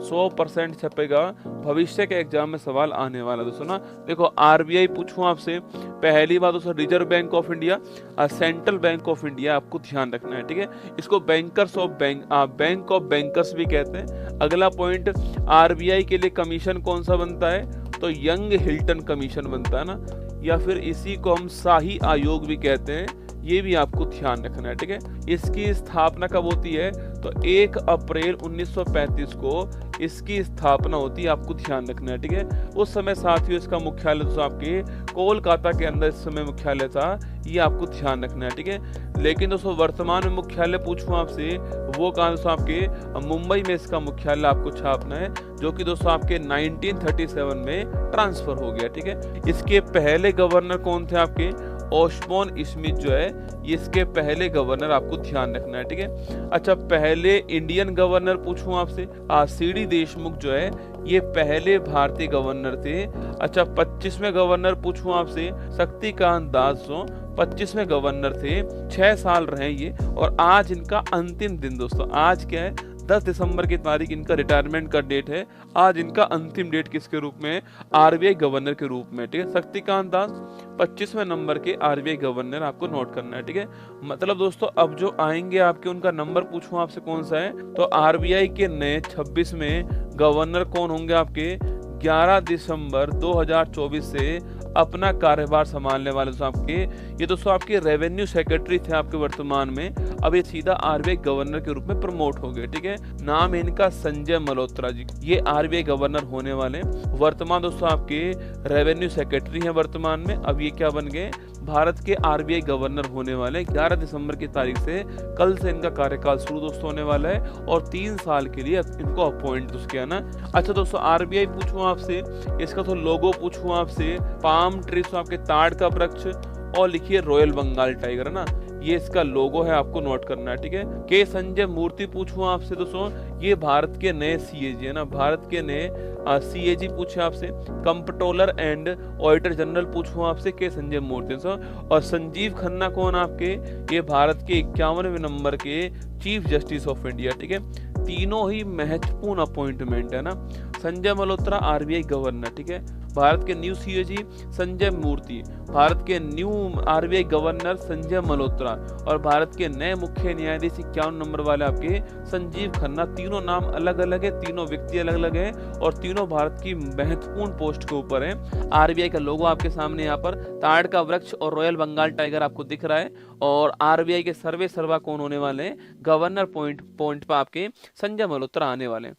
100% छपेगा, भविष्य के एग्जाम में सवाल आने वाला दोस्तों ना। देखो आरबीआई पूछूं आपसे, पहली बात दोस्तों reserve bank of India, central bank of India आपको ध्यान रखना है, ठीक है। इसको bankers of bank of bankers भी कहते हैं। अगला पॉइंट, आरबीआई के लिए कमीशन कौन सा बनता है, तो यंग हिल्टन कमीशन बनता है ना, या फिर इसी को हम शाही आयोग भी कहते हैं, ये भी आपको ध्यान रखना है, ठीक है। इसकी स्थापना कब होती है, तो 1 अप्रैल 1935 को इसकी स्थापना होती है, आपको ध्यान रखना है, ठीक है। उस समय साथियों इसका मुख्यालय दोस्तों आपके कोलकाता के अंदर इस समय मुख्यालय था, ये आपको ध्यान रखना है, ठीक है। लेकिन दोस्तों वर्तमान में मुख्यालय पूछूं आपसे, वो कहाँ दोस्तों आपके मुंबई में इसका मुख्यालय आपको छापना है, जो कि दोस्तों आपके 1937 में ट्रांसफर हो गया, ठीक है। इसके पहले गवर्नर कौन थे आपके, ओस्बोर्न स्मिथ जो है, ये इसके पहले गवर्नर, आपको ध्यान रखना है, ठीक है। अच्छा पहले इंडियन गवर्नर पूछूं आपसे, सीडी देशमुख जो है ये पहले भारतीय गवर्नर थे। अच्छा 25वें गवर्नर पूछूं आपसे, शक्तिकांत दास जो 25वें गवर्नर थे, 6 साल रहे ये, और आज इनका अंतिम दिन दोस्तों, आज क्या है 10 दिसंबर की तारीख इनका रिटायरमेंट का डेट है। आज इनका अंतिम डेट किसके रूप में, आरबीआई गवर्नर के रूप में, ठीक है। शक्तिकांत दास 25वें नंबर के आरबीआई गवर्नर, आपको नोट करना है, ठीक है। मतलब दोस्तों अब जो आएंगे आपके, उनका नंबर पूछूं आपसे कौन सा है, तो आरबीआई के नए 26वें गवर्नर कौन होंगे आपके, 11 दिसंबर 2024 से अपना कार्यभार संभालने वाले दोस्तों आपके, ये दोस्तों आपके रेवेन्यू सेक्रेटरी थे आपके वर्तमान में, अब ये सीधा आरबीआई गवर्नर के रूप में प्रमोट हो गए, ठीक है। नाम है इनका संजय मल्होत्रा जी, ये आरबीआई गवर्नर होने वाले, वर्तमान दोस्तों आपके रेवेन्यू सेक्रेटरी हैं वर्तमान में, अब ये क्या बन गए, भारत के आरबीआई गवर्नर होने वाले। 11 दिसंबर की तारीख से, कल से इनका कार्यकाल शुरू दोस्तों होने वाला है, और 3 साल के लिए इनको अपॉइंट दोस्तों किया ना। अच्छा दोस्तों आरबीआई पूछूं आपसे, इसका तो लोगो पूछूं आपसे, पाम ट्री आपके ताड़ का वृक्ष, और लिखिए रॉयल बंगाल टाइगर है ना, ये इसका लोगो है, आपको नोट करना है, ठीक है। के संजय मूर्ति पूछूं आपसे दोस्तों, ये भारत के नए सीएजी है ना, भारत के नए सीएजी पूछे आपसे। कंप्ट्रोलर एंड ऑडिटर जनरल पूछूं आपसे, के संजय मूर्ति। और संजीव खन्ना कौन आपके, ये भारत के 51वें नंबर के चीफ जस्टिस ऑफ इंडिया, ठीक है। तीनों ही महत्वपूर्ण अपॉइंटमेंट है ना। संजय मल्होत्रा आरबीआई गवर्नर, ठीक है। भारत के न्यू सीएजी संजय मूर्ति, भारत के new RBI governor Sanjay Malhotra, और भारत के नए मुख्य न्यायाधीश 51 नंबर वाले आपके संजीव खन्ना। तीनों नाम अलग अलग है, तीनों व्यक्ति अलग अलग है, और तीनों भारत की महत्वपूर्ण पोस्ट के ऊपर है। आरबीआई का लोगो आपके सामने यहाँ पर ताड़ का वृक्ष और रॉयल बंगाल टाइगर आपको दिख रहा है, और आरबीआई के सर्वे सर्वा कौन होने वाले हैं, गवर्नर पॉइंट पर आपके संजय मल्होत्रा आने वाले हैं।